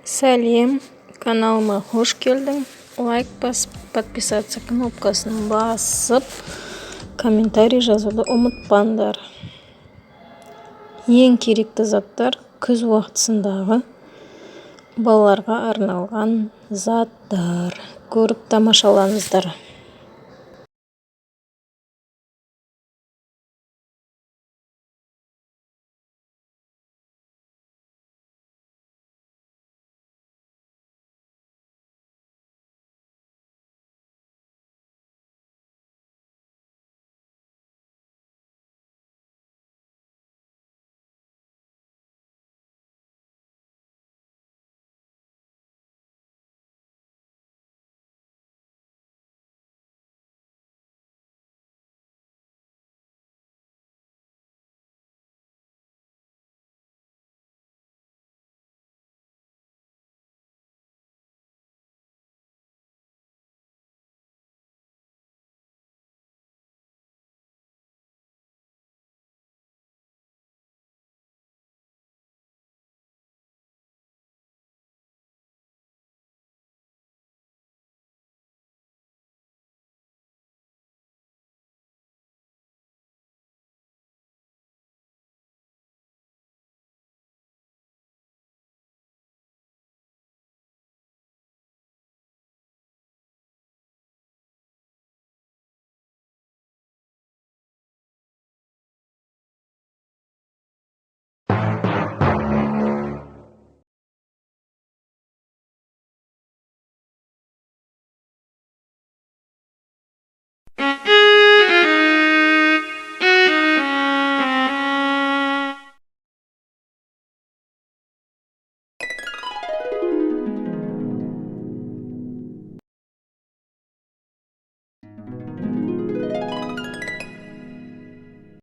Сәлем, каналыма қош келдің. Лайк басып, подписаться кнопкасын басып, комментарий жазуды ұмытпаңдар. Ең керекті заттар күз уақытысындағы балаларға арналған заттар. Көріп тамашалаңыздар.